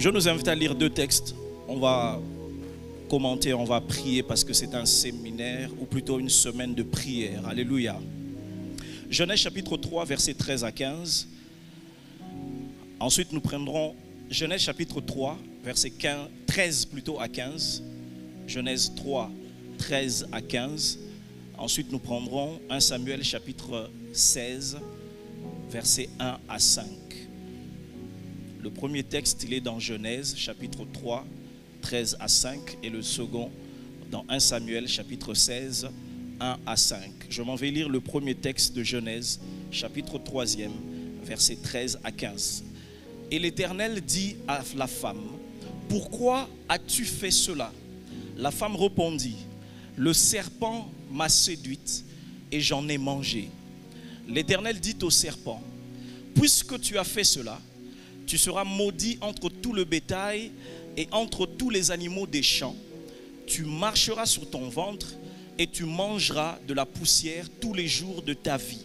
Je nous invite à lire deux textes. On va commenter, on va prier parce que c'est un séminaire ou plutôt une semaine de prière. Alléluia. Genèse chapitre 3, versets 13 à 15. Ensuite, nous prendrons Genèse chapitre 3, verset 13 plutôt à 15. Genèse 3, 13 à 15. Ensuite, nous prendrons 1 Samuel chapitre 16, versets 1 à 5. Le premier texte, il est dans Genèse chapitre 3, 13 à 5. Et le second, dans 1 Samuel chapitre 16, 1 à 5. Je m'en vais lire le premier texte de Genèse, chapitre 3, versets 13 à 15. Et l'Éternel dit à la femme, « Pourquoi as-tu fait cela ?» La femme répondit, « Le serpent m'a séduite et j'en ai mangé. » L'Éternel dit au serpent, « Puisque tu as fait cela, tu seras maudit entre tout le bétail et entre tous les animaux des champs. Tu marcheras sur ton ventre et tu mangeras de la poussière tous les jours de ta vie.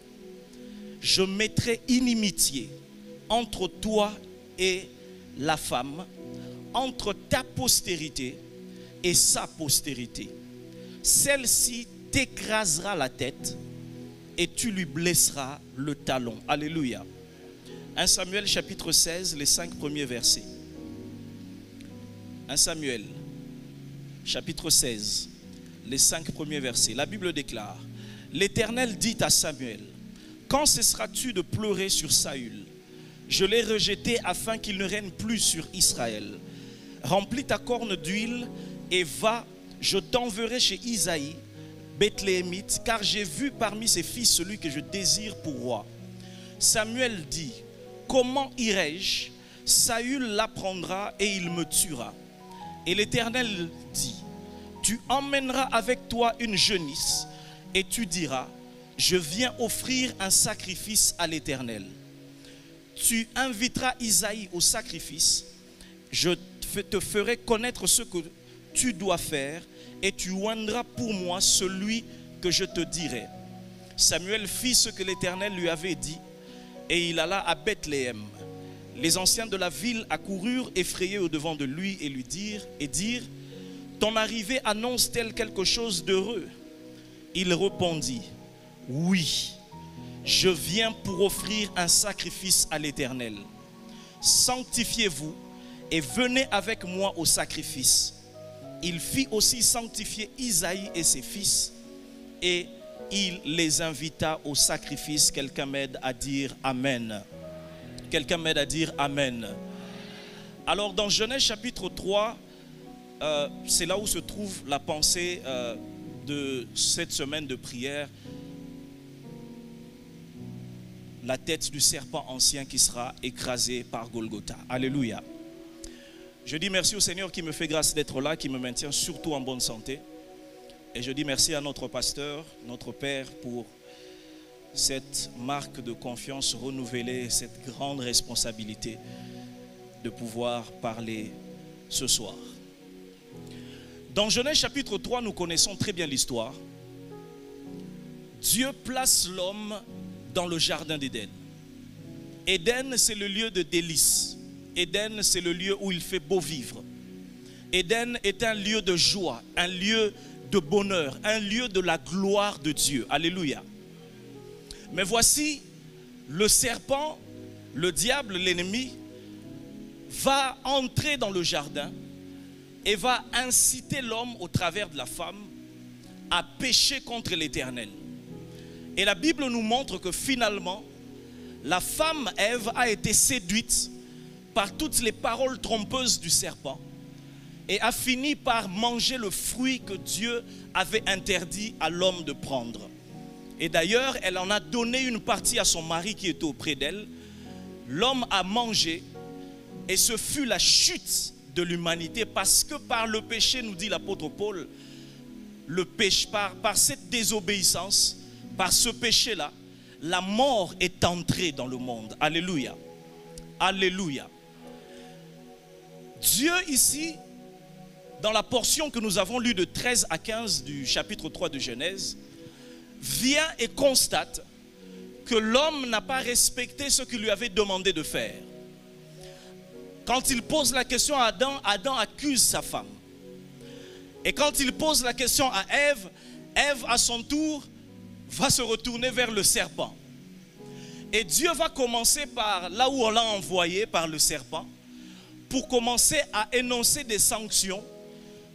Je mettrai inimitié entre toi et la femme, entre ta postérité et sa postérité. Celle-ci t'écrasera la tête et tu lui blesseras le talon. » Alléluia. 1 Samuel chapitre 16, les 5 premiers versets. 1 Samuel chapitre 16, les 5 premiers versets. La Bible déclare, « L'Éternel dit à Samuel, quand cesseras-tu de pleurer sur Saül? Je l'ai rejeté afin qu'il ne règne plus sur Israël. Remplis ta corne d'huile et va, je t'enverrai chez Isaïe, Bethléemite, car j'ai vu parmi ses fils celui que je désire pour roi. » Samuel dit, « Comment irai-je? Saül l'apprendra et il me tuera. » Et l'Éternel dit, « Tu emmèneras avec toi une geunisse et tu diras, je viens offrir un sacrifice à l'Éternel. Tu inviteras Isaïe au sacrifice, je te ferai connaître ce que tu dois faire et tu oindras pour moi celui que je te dirai. » Samuel fit ce que l'Éternel lui avait dit et il alla à Bethléem. Les anciens de la ville accoururent effrayés au-devant de lui et lui dirent, « Ton arrivée annonce-t-elle quelque chose d'heureux? » Il répondit, « Oui, je viens pour offrir un sacrifice à l'Éternel. Sanctifiez-vous et venez avec moi au sacrifice. » Il fit aussi sanctifier Isaïe et ses fils et il les invita au sacrifice. Quelqu'un m'aide à dire Amen. Quelqu'un m'aide à dire Amen. Alors dans Genèse chapitre 3, c'est là où se trouve la pensée de cette semaine de prière. La tête du serpent ancien qui sera écrasée par Golgotha. Alléluia. Je dis merci au Seigneur qui me fait grâce d'être là, qui me maintient surtout en bonne santé. Et je dis merci à notre pasteur, notre Père, pour cette marque de confiance renouvelée, cette grande responsabilité de pouvoir parler ce soir. Dans Genèse chapitre 3, nous connaissons très bien l'histoire. Dieu place l'homme dans le jardin d'Éden. Éden, c'est le lieu de délices. Éden, c'est le lieu où il fait beau vivre. Éden est un lieu de joie, un lieu de bonheur, un lieu de la gloire de Dieu. Alléluia. Mais voici, le serpent, le diable, l'ennemi, va entrer dans le jardin et va inciter l'homme au travers de la femme à pécher contre l'Éternel. Et la Bible nous montre que finalement, la femme Ève a été séduite par toutes les paroles trompeuses du serpent et a fini par manger le fruit que Dieu avait interdit à l'homme de prendre. Et d'ailleurs, elle en a donné une partie à son mari qui était auprès d'elle. L'homme a mangé et ce fut la chute de l'humanité parce que par le péché, nous dit l'apôtre Paul, le péché, par cette désobéissance, par ce péché-là, la mort est entrée dans le monde. Alléluia. Alléluia. Dieu ici, dans la portion que nous avons lue de 13 à 15 du chapitre 3 de Genèse, vient et constate que l'homme n'a pas respecté ce qu'il lui avait demandé de faire. Quand il pose la question à Adam, Adam accuse sa femme. Et quand il pose la question à Ève, Ève à son tour va se retourner vers le serpent. Et Dieu va commencer par là où on l'a envoyé, par le serpent, pour commencer à énoncer des sanctions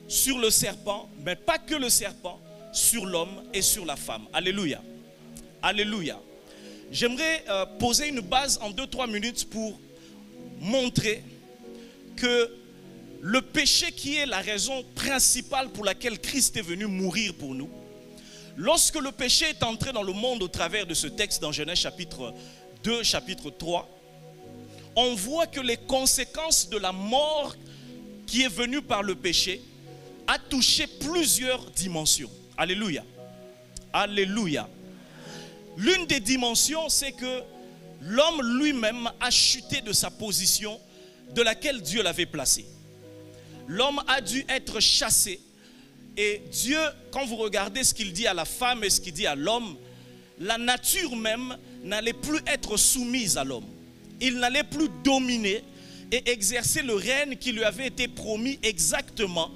sur le serpent, mais pas que le serpent, sur l'homme et sur la femme. Alléluia. Alléluia. J'aimerais poser une base en 2-3 minutes pour montrer que le péché qui est la raison principale pour laquelle Christ est venu mourir pour nous, lorsque le péché est entré dans le monde au travers de ce texte dans Genèse chapitre 2, chapitre 3, on voit que les conséquences de la mort qui est venue par le péché a touché plusieurs dimensions. Alléluia. Alléluia. L'une des dimensions, c'est que l'homme lui-même a chuté de sa position de laquelle Dieu l'avait placé. L'homme a dû être chassé. Et Dieu, quand vous regardez ce qu'il dit à la femme et ce qu'il dit à l'homme, la nature même n'allait plus être soumise à l'homme. Il n'allait plus dominer et exercer le règne qui lui avait été promis exactement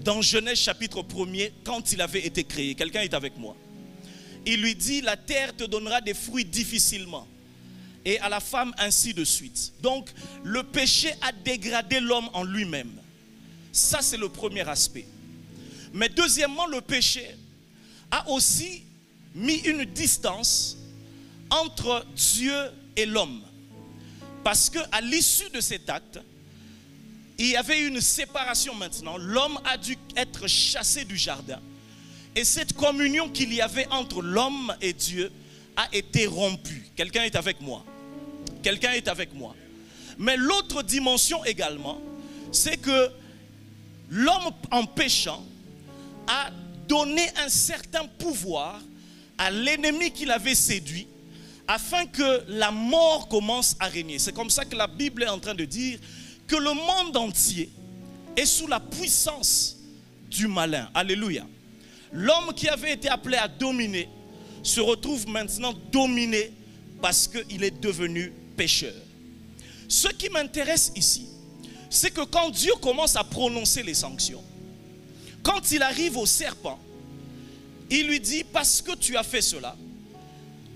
dans Genèse chapitre 1er quand il avait été créé. Quelqu'un est avec moi. Il lui dit, la terre te donnera des fruits difficilement. Et à la femme ainsi de suite. Donc le péché a dégradé l'homme en lui-même. Ça c'est le premier aspect. Mais deuxièmement, le péché a aussi mis une distance entre Dieu et l'homme. Parce qu'à l'issue de cet acte, il y avait une séparation maintenant. L'homme a dû être chassé du jardin. Et cette communion qu'il y avait entre l'homme et Dieu a été rompue. Quelqu'un est avec moi. Quelqu'un est avec moi. Mais l'autre dimension également, c'est que l'homme en péchant a donné un certain pouvoir à l'ennemi qu'il avait séduit afin que la mort commence à régner. C'est comme ça que la Bible est en train de dire que le monde entier est sous la puissance du malin. Alléluia. L'homme qui avait été appelé à dominer se retrouve maintenant dominé parce qu'il est devenu pécheur. Ce qui m'intéresse ici, c'est que quand Dieu commence à prononcer les sanctions, quand il arrive au serpent, il lui dit, parce que tu as fait cela,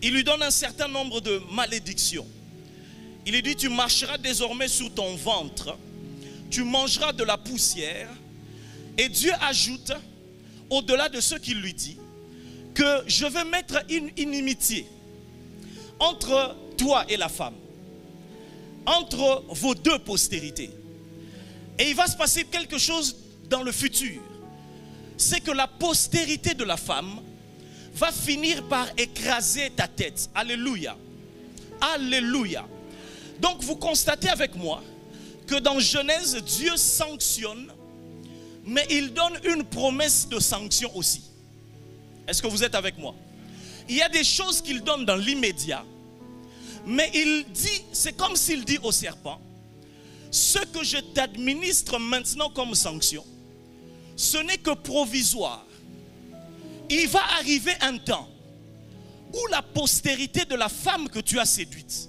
il lui donne un certain nombre de malédictions. Il lui dit, tu marcheras désormais sur ton ventre, tu mangeras de la poussière. Et Dieu ajoute, au-delà de ce qu'il lui dit, que je vais mettre une inimitié entre toi et la femme, entre vos deux postérités. Et il va se passer quelque chose dans le futur. C'est que la postérité de la femme va finir par écraser ta tête. Alléluia. Alléluia. Donc vous constatez avec moi que dans Genèse, Dieu sanctionne, mais il donne une promesse de sanction aussi. Est-ce que vous êtes avec moi? Il y a des choses qu'il donne dans l'immédiat, mais il dit, c'est comme s'il dit au serpent, ce que je t'administre maintenant comme sanction, ce n'est que provisoire. Il va arriver un temps où la postérité de la femme que tu as séduite,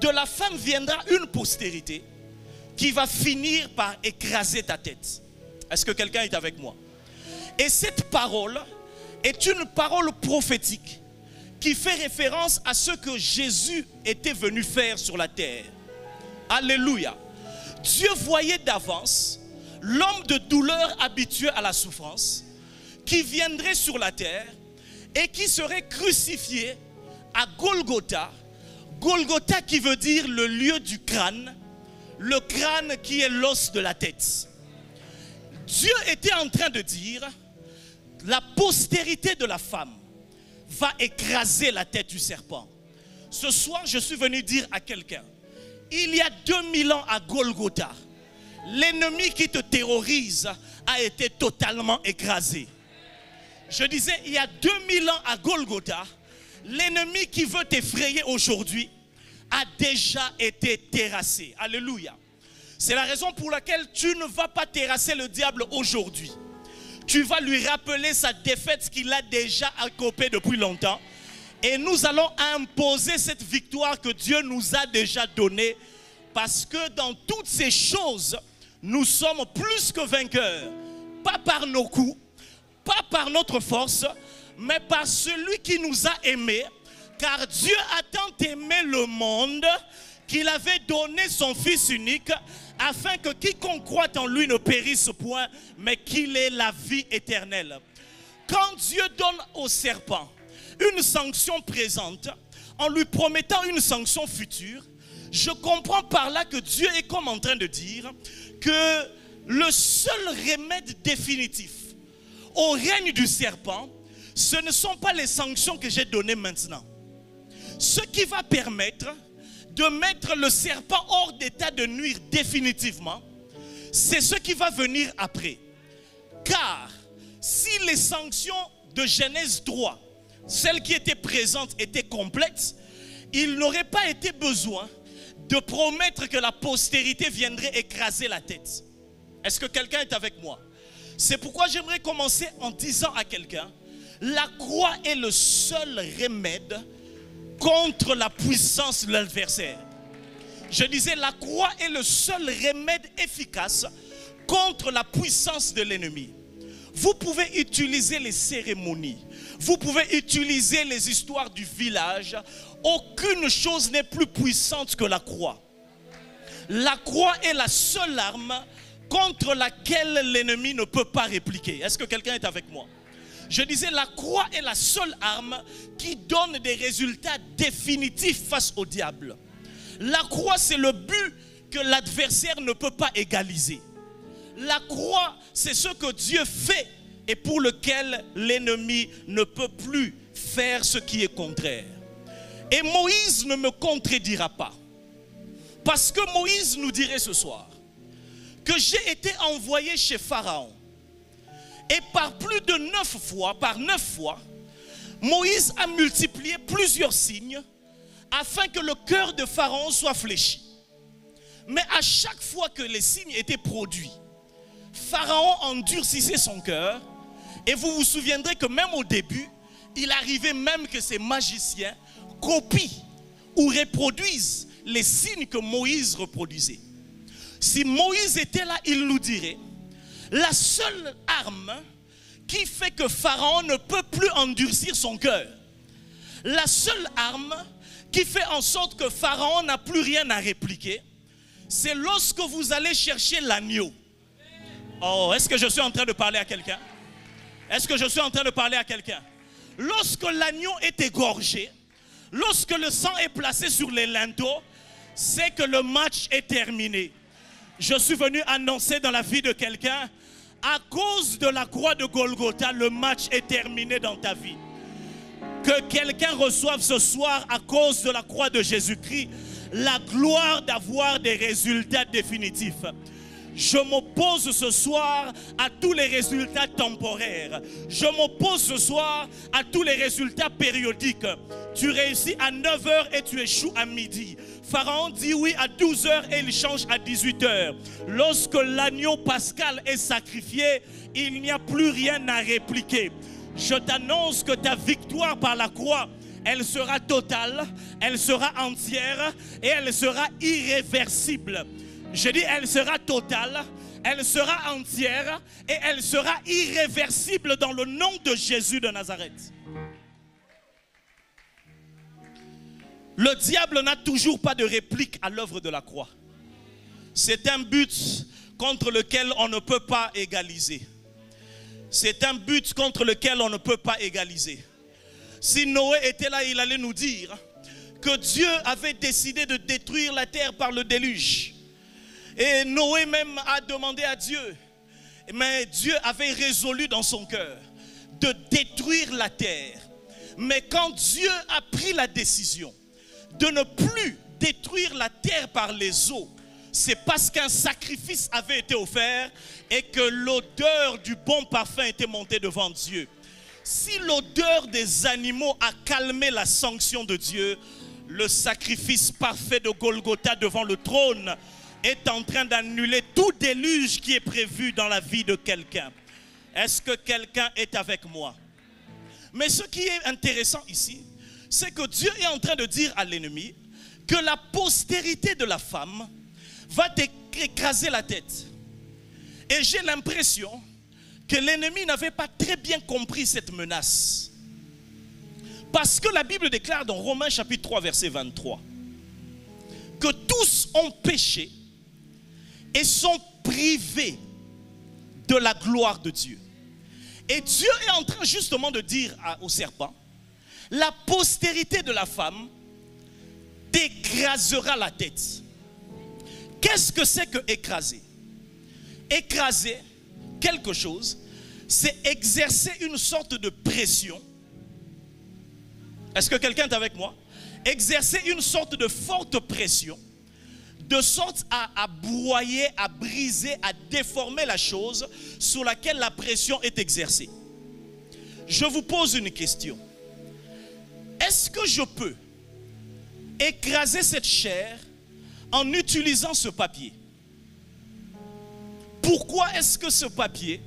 de la femme viendra une postérité qui va finir par écraser ta tête. Est-ce que quelqu'un est avec moi? Et cette parole est une parole prophétique qui fait référence à ce que Jésus était venu faire sur la terre. Alléluia. Dieu voyait d'avance l'homme de douleur habitué à la souffrance qui viendrait sur la terre et qui serait crucifié à Golgotha. Golgotha qui veut dire le lieu du crâne, le crâne qui est l'os de la tête. Dieu était en train de dire, la postérité de la femme va écraser la tête du serpent. Ce soir, je suis venu dire à quelqu'un, il y a 2000 ans à Golgotha, l'ennemi qui te terrorise a été totalement écrasé. Je disais, il y a 2000 ans à Golgotha, l'ennemi qui veut t'effrayer aujourd'hui a déjà été terrassé. Alléluia. C'est la raison pour laquelle tu ne vas pas terrasser le diable aujourd'hui. Tu vas lui rappeler sa défaite qu'il a déjà accopée depuis longtemps. Et nous allons imposer cette victoire que Dieu nous a déjà donnée Parce que dans toutes ces choses, nous sommes plus que vainqueurs. Pas par nos coups, pas par notre force, mais par celui qui nous a aimés. Car Dieu a tant aimé le monde qu'il avait donné son Fils unique afin que quiconque croit en lui ne périsse point, mais qu'il ait la vie éternelle. Quand Dieu donne au serpent une sanction présente, en lui promettant une sanction future, je comprends par là que Dieu est comme en train de dire que le seul remède définitif au règne du serpent, ce ne sont pas les sanctions que j'ai données maintenant. Ce qui va permettre de mettre le serpent hors d'état de nuire définitivement, c'est ce qui va venir après. Car si les sanctions de Genèse 3, celles qui étaient présentes, étaient complètes, il n'aurait pas été besoin de promettre que la postérité viendrait écraser la tête. Est-ce que quelqu'un est avec moi? C'est pourquoi j'aimerais commencer en disant à quelqu'un, la croix est le seul remède contre la puissance de l'adversaire. Je disais, la croix est le seul remède efficace contre la puissance de l'ennemi. Vous pouvez utiliser les cérémonies, vous pouvez utiliser les histoires du village. Aucune chose n'est plus puissante que la croix. La croix est la seule arme contre laquelle l'ennemi ne peut pas répliquer. Est-ce que quelqu'un est avec moi? Je disais, la croix est la seule arme qui donne des résultats définitifs face au diable. La croix, c'est le but que l'adversaire ne peut pas égaliser. La croix, c'est ce que Dieu fait et pour lequel l'ennemi ne peut plus faire ce qui est contraire. Et Moïse ne me contredira pas. Parce que Moïse nous dirait ce soir que j'ai été envoyé chez Pharaon. Et par plus de 9 fois, par 9 fois, Moïse a multiplié plusieurs signes afin que le cœur de Pharaon soit fléchi. Mais à chaque fois que les signes étaient produits, Pharaon endurcissait son cœur. Et vous vous souviendrez que même au début, il arrivait même que ces magiciens copient ou reproduisent les signes que Moïse reproduisait. Si Moïse était là, il nous dirait, la seule arme qui fait que Pharaon ne peut plus endurcir son cœur, la seule arme qui fait en sorte que Pharaon n'a plus rien à répliquer, c'est lorsque vous allez chercher l'agneau. Oh, est-ce que je suis en train de parler à quelqu'un? Est-ce que je suis en train de parler à quelqu'un? Lorsque l'agneau est égorgé, lorsque le sang est placé sur les linteaux, c'est que le match est terminé. Je suis venu annoncer dans la vie de quelqu'un, à cause de la croix de Golgotha, le match est terminé dans ta vie. Que quelqu'un reçoive ce soir, à cause de la croix de Jésus-Christ, la gloire d'avoir des résultats définitifs. Je m'oppose ce soir à tous les résultats temporaires. Je m'oppose ce soir à tous les résultats périodiques. Tu réussis à 9 h et tu échoues à midi. Pharaon dit oui à 12 h et il change à 18 h. Lorsque l'agneau pascal est sacrifié, il n'y a plus rien à répliquer. Je t'annonce que ta victoire par la croix, elle sera totale, elle sera entière et elle sera irréversible. Je dis, elle sera totale, elle sera entière et elle sera irréversible dans le nom de Jésus de Nazareth. Le diable n'a toujours pas de réplique à l'œuvre de la croix. C'est un but contre lequel on ne peut pas égaliser. C'est un but contre lequel on ne peut pas égaliser. Si Noé était là, il allait nous dire que Dieu avait décidé de détruire la terre par le déluge. Et Noé même a demandé à Dieu, mais Dieu avait résolu dans son cœur de détruire la terre. Mais quand Dieu a pris la décision de ne plus détruire la terre par les eaux, c'est parce qu'un sacrifice avait été offert et que l'odeur du bon parfum était montée devant Dieu. Si l'odeur des animaux a calmé la sanction de Dieu, le sacrifice parfait de Golgotha devant le trône est en train d'annuler tout déluge qui est prévu dans la vie de quelqu'un. Est-ce que quelqu'un est avec moi? Mais ce qui est intéressant ici, c'est que Dieu est en train de dire à l'ennemi que la postérité de la femme va t'écraser la tête. Et j'ai l'impression que l'ennemi n'avait pas très bien compris cette menace. Parce que la Bible déclare dans Romains chapitre 3 verset 23 que tous ont péché et sont privés de la gloire de Dieu. Et Dieu est en train justement de dire au serpent, la postérité de la femme t'écrasera la tête. Qu'est-ce que c'est que écraser? Écraser quelque chose, c'est exercer une sorte de pression. Est-ce que quelqu'un est avec moi? Exercer une sorte de forte pression, de sorte à broyer, à briser, à déformer la chose sur laquelle la pression est exercée. Je vous pose une question. Est-ce que je peux écraser cette chair en utilisant ce papier? Pourquoi est-ce que ce papier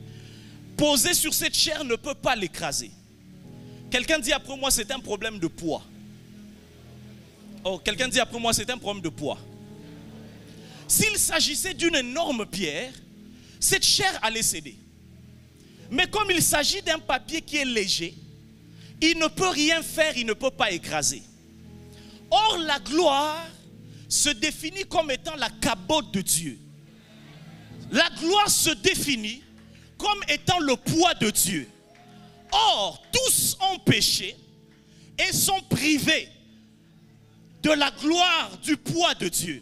posé sur cette chair ne peut pas l'écraser? Quelqu'un dit après moi, c'est un problème de poids. Oh, quelqu'un dit après moi, c'est un problème de poids. S'il s'agissait d'une énorme pierre, cette chair allait céder. Mais comme il s'agit d'un papier qui est léger, il ne peut rien faire, il ne peut pas écraser. Or, la gloire se définit comme étant la cabote de Dieu. La gloire se définit comme étant le poids de Dieu. Or, tous ont péché et sont privés de la gloire du poids de Dieu.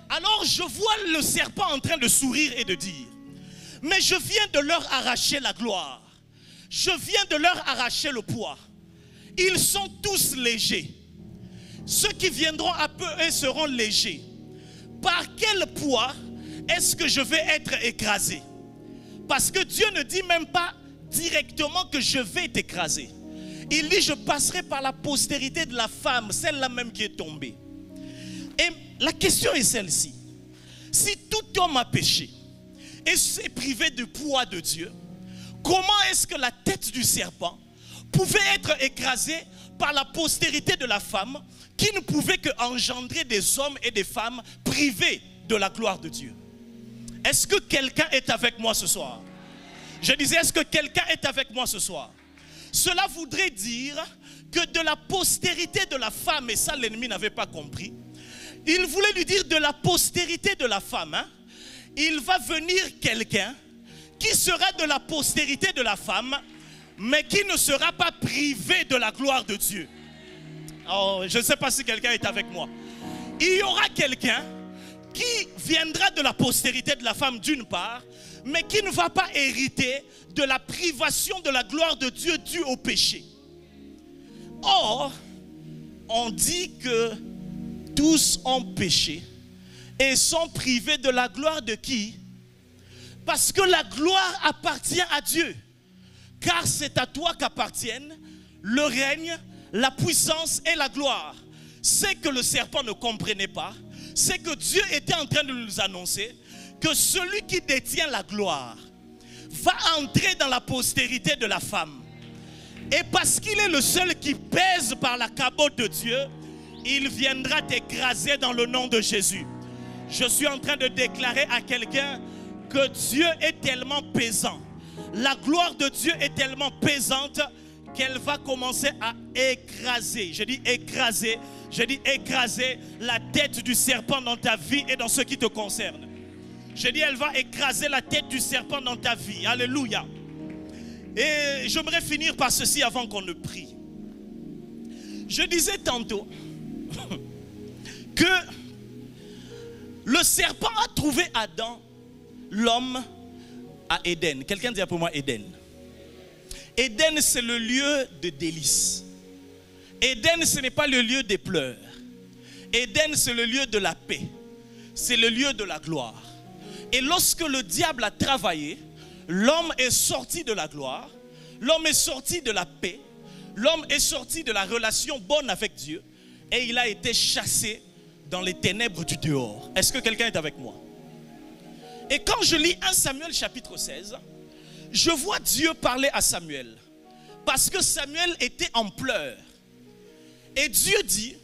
Alors je vois le serpent en train de sourire et de dire, mais je viens de leur arracher la gloire. Je viens de leur arracher le poids. Ils sont tous légers. Ceux qui viendront après eux seront légers. Par quel poids est-ce que je vais être écrasé? Parce que Dieu ne dit même pas directement que je vais t'écraser. Il dit, je passerai par la postérité de la femme, celle-là même qui est tombée. Et la question est celle-ci. Si tout homme a péché et s'est privé du poids de Dieu, comment est-ce que la tête du serpent pouvait être écrasée par la postérité de la femme qui ne pouvait qu'engendrer des hommes et des femmes privés de la gloire de Dieu? Est-ce que quelqu'un est avec moi ce soir? Je disais, est-ce que quelqu'un est avec moi ce soir? Cela voudrait dire que de la postérité de la femme, et ça l'ennemi n'avait pas compris, il voulait lui dire de la postérité de la femme, hein, il va venir quelqu'un qui sera de la postérité de la femme, mais qui ne sera pas privé de la gloire de Dieu. Oh, je ne sais pas si quelqu'un est avec moi. Il y aura quelqu'un qui viendra de la postérité de la femme d'une part, mais qui ne va pas hériter de la privation de la gloire de Dieu due au péché. Or, on dit que tous ont péché et sont privés de la gloire de qui? Parce que la gloire appartient à Dieu. Car c'est à toi qu'appartiennent le règne, la puissance et la gloire. C'est que le serpent ne comprenait pas, c'est que Dieu était en train de nous annoncer que celui qui détient la gloire va entrer dans la postérité de la femme. Et parce qu'il est le seul qui pèse par la cabote de Dieu, il viendra t'écraser dans le nom de Jésus. Je suis en train de déclarer à quelqu'un que Dieu est tellement pesant. La gloire de Dieu est tellement pesante qu'elle va commencer à écraser. Je dis écraser. Je dis écraser la tête du serpent dans ta vie et dans ce qui te concerne. Je dis elle va écraser la tête du serpent dans ta vie. Alléluia. Et j'aimerais finir par ceci avant qu'on ne prie. Je disais tantôt que le serpent a trouvé Adam, l'homme, à Éden. Quelqu'un dit pour moi Éden. Éden, c'est le lieu de délices. Éden, ce n'est pas le lieu des pleurs. Éden, c'est le lieu de la paix. C'est le lieu de la gloire. Et lorsque le diable a travaillé, l'homme est sorti de la gloire, l'homme est sorti de la paix, l'homme est sorti de la relation bonne avec Dieu et il a été chassé dans les ténèbres du dehors. Est-ce que quelqu'un est avec moi? Et quand je lis 1 Samuel chapitre 16, je vois Dieu parler à Samuel parce que Samuel était en pleurs. Et Dieu dit,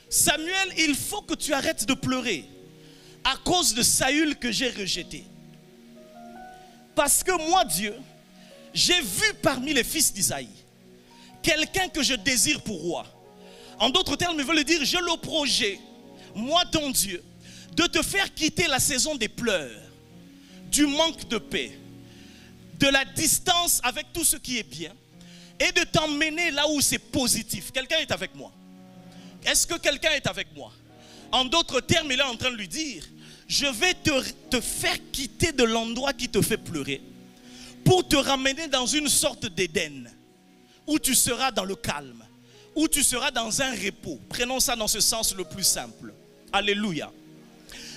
Samuel, il faut que tu arrêtes de pleurer. à cause de Saül que j'ai rejeté. Parce que moi, Dieu, j'ai vu parmi les fils d'Isaïe quelqu'un que je désire pour roi. En d'autres termes, il veut le dire, j'ai le projet, moi ton Dieu, de te faire quitter la saison des pleurs, du manque de paix, de la distance avec tout ce qui est bien, et de t'emmener là où c'est positif. Quelqu'un est avec moi? Est-ce que quelqu'un est avec moi? En d'autres termes, il est en train de lui dire, je vais te faire quitter de l'endroit qui te fait pleurer pour te ramener dans une sorte d'Éden où tu seras dans le calme, où tu seras dans un repos. Prenons ça dans ce sens le plus simple. Alléluia.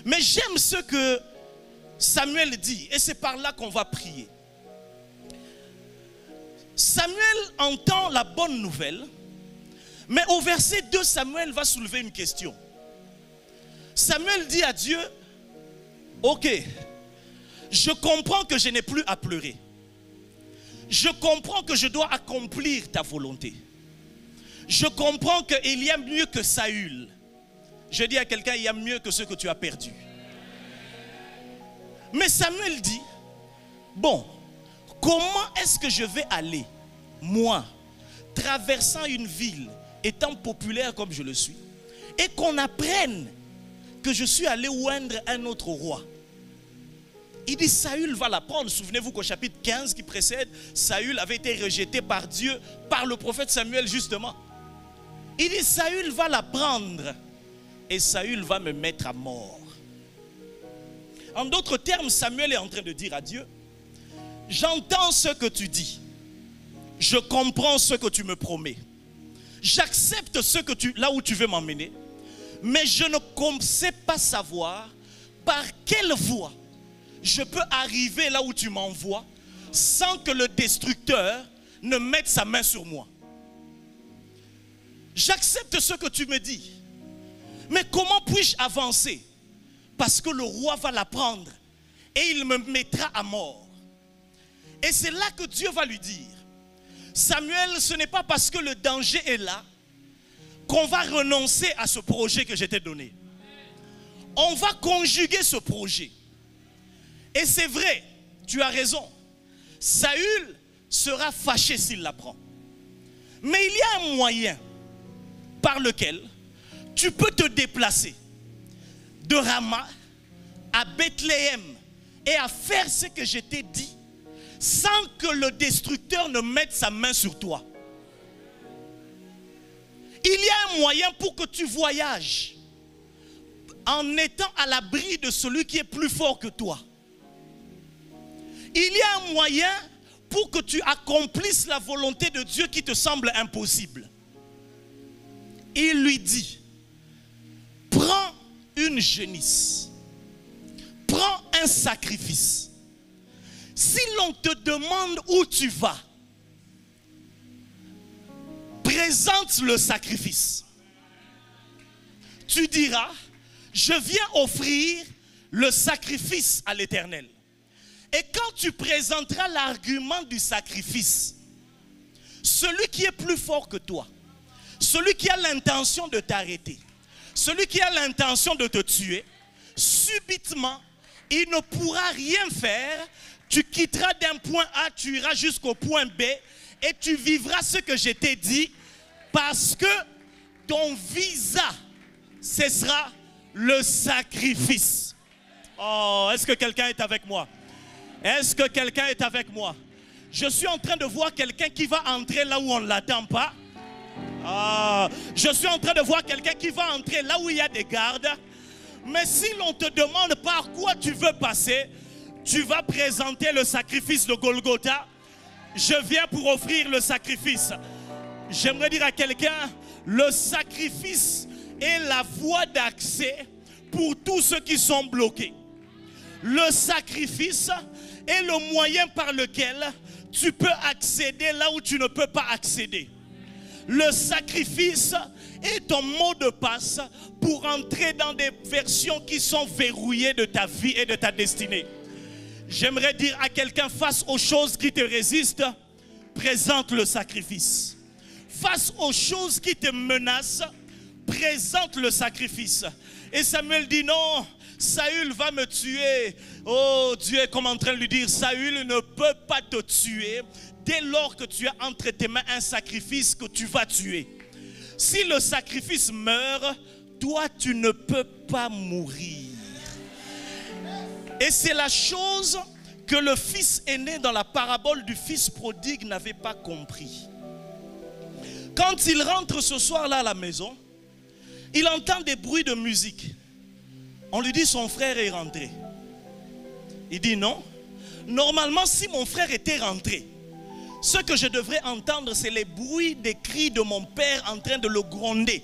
Mais j'aime ce que Samuel dit et c'est par là qu'on va prier. Samuel entend la bonne nouvelle, mais au verset 2, Samuel va soulever une question. Samuel dit à Dieu, ok, je comprends que je n'ai plus à pleurer. Je comprends que je dois accomplir ta volonté. Je comprends qu'il y a mieux que Saül. Je dis à quelqu'un, il y a mieux que ce que tu as perdu. Mais Samuel dit, bon, comment est-ce que je vais aller, moi, traversant une ville, étant populaire comme je le suis, et qu'on apprenne que je suis allé oindre un autre roi? Il dit, Saül va la prendre. Souvenez-vous qu'au chapitre 15 qui précède, Saül avait été rejeté par Dieu, par le prophète Samuel justement. Il dit, Saül va la prendre et Saül va me mettre à mort. En d'autres termes, Samuel est en train de dire à Dieu, j'entends ce que tu dis, je comprends ce que tu me promets, j'accepte là où tu veux m'emmener, mais je ne sais pas savoir par quelle voie je peux arriver là où tu m'envoies sans que le destructeur ne mette sa main sur moi. J'accepte ce que tu me dis, mais comment puis-je avancer? Parce que le roi va la prendre et il me mettra à mort. Et c'est là que Dieu va lui dire, Samuel, ce n'est pas parce que le danger est là qu'on va renoncer à ce projet que je t'ai donné. On va conjuguer ce projet. Et c'est vrai, tu as raison. Saül sera fâché s'il la prend. Mais il y a un moyen par lequel tu peux te déplacer de Rama à Bethléem et à faire ce que je t'ai dit sans que le destructeur ne mette sa main sur toi. Il y a un moyen pour que tu voyages en étant à l'abri de celui qui est plus fort que toi. Il y a un moyen pour que tu accomplisses la volonté de Dieu qui te semble impossible. Il lui dit, prends une génisse, prends un sacrifice. Si l'on te demande où tu vas, présente le sacrifice. Tu diras, je viens offrir le sacrifice à l'Éternel. Et quand tu présenteras l'argument du sacrifice, celui qui est plus fort que toi, celui qui a l'intention de t'arrêter, celui qui a l'intention de te tuer, subitement, il ne pourra rien faire. Tu quitteras d'un point A, tu iras jusqu'au point B et tu vivras ce que je t'ai dit parce que ton visa, ce sera le sacrifice. Oh, est-ce que quelqu'un est avec moi? Est-ce que quelqu'un est avec moi? Je suis en train de voir quelqu'un qui va entrer là où on ne l'attend pas. Je suis en train de voir quelqu'un qui va entrer là où il y a des gardes. Mais si l'on te demande par quoi tu veux passer, tu vas présenter le sacrifice de Golgotha. Je viens pour offrir le sacrifice. J'aimerais dire à quelqu'un, le sacrifice est la voie d'accès pour tous ceux qui sont bloqués. Le sacrifice est le moyen par lequel tu peux accéder là où tu ne peux pas accéder. Le sacrifice est ton mot de passe pour entrer dans des versions qui sont verrouillées de ta vie et de ta destinée. J'aimerais dire à quelqu'un, face aux choses qui te résistent, présente le sacrifice. Face aux choses qui te menacent, présente le sacrifice. Et Samuel dit non, Saül va me tuer. Oh, Dieu est comme en train de lui dire, Saül ne peut pas te tuer dès lors que tu as entre tes mains un sacrifice que tu vas tuer. Si le sacrifice meurt, toi tu ne peux pas mourir. Et c'est la chose que le fils aîné dans la parabole du fils prodigue n'avait pas compris. Quand il rentre ce soir-là à la maison, il entend des bruits de musique. On lui dit son frère est rentré. Il dit non. Normalement, si mon frère était rentré, ce que je devrais entendre, c'est les bruits des cris de mon père en train de le gronder.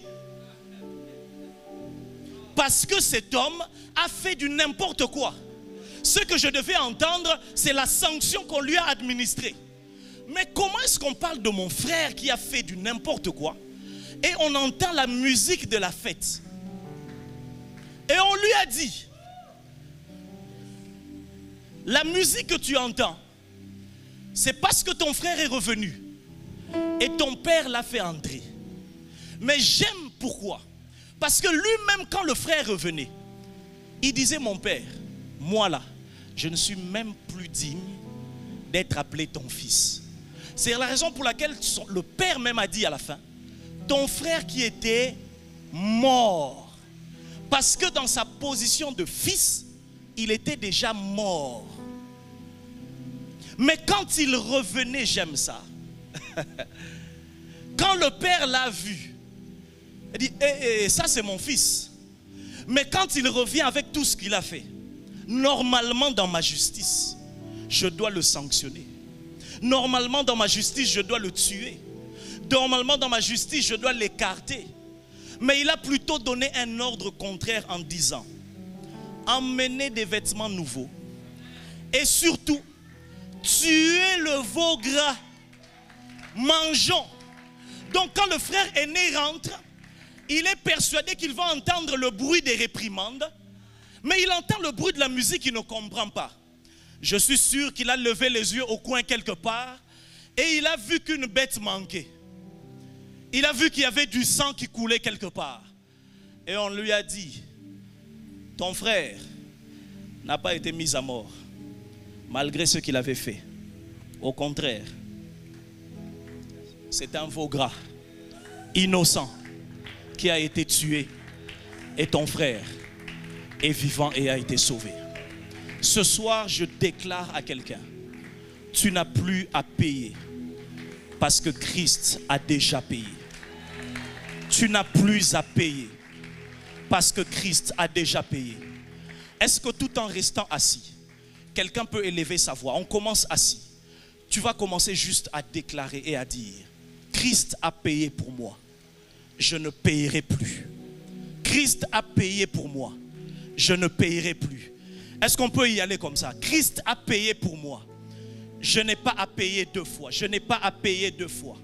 Parce que cet homme a fait du n'importe quoi. Ce que je devais entendre, c'est la sanction qu'on lui a administrée. Mais comment est-ce qu'on parle de mon frère qui a fait du n'importe quoi et on entend la musique de la fête? Et on lui a dit, la musique que tu entends, c'est parce que ton frère est revenu et ton père l'a fait entrer. Mais j'aime pourquoi? Parce que lui-même, quand le frère revenait, il disait, mon père, moi là, je ne suis même plus digne d'être appelé ton fils. C'est la raison pour laquelle le père même a dit à la fin, ton frère qui était mort. Parce que dans sa position de fils, il était déjà mort. Mais quand il revenait, j'aime ça. Quand le père l'a vu, il dit, ça c'est mon fils. Mais quand il revient avec tout ce qu'il a fait, normalement dans ma justice, je dois le sanctionner. Normalement dans ma justice, je dois le tuer. Normalement dans ma justice, je dois l'écarter. Mais il a plutôt donné un ordre contraire en disant, emmenez des vêtements nouveaux et surtout, tuez le veau gras. Mangeons. Donc quand le frère aîné rentre, il est persuadé qu'il va entendre le bruit des réprimandes, mais il entend le bruit de la musique qu'il ne comprend pas. Je suis sûr qu'il a levé les yeux au coin quelque part et il a vu qu'une bête manquait. Il a vu qu'il y avait du sang qui coulait quelque part. Et on lui a dit, ton frère n'a pas été mis à mort, malgré ce qu'il avait fait. Au contraire, c'est un veau gras, innocent, qui a été tué. Et ton frère est vivant et a été sauvé. Ce soir, je déclare à quelqu'un, tu n'as plus à payer parce que Christ a déjà payé. Tu n'as plus à payer parce que Christ a déjà payé. Est-ce que tout en restant assis, quelqu'un peut élever sa voix? On commence assis. Tu vas commencer juste à déclarer et à dire, Christ a payé pour moi. Je ne payerai plus. Christ a payé pour moi. Je ne payerai plus. Est-ce qu'on peut y aller comme ça? Christ a payé pour moi. Je n'ai pas à payer deux fois. Je n'ai pas à payer deux fois.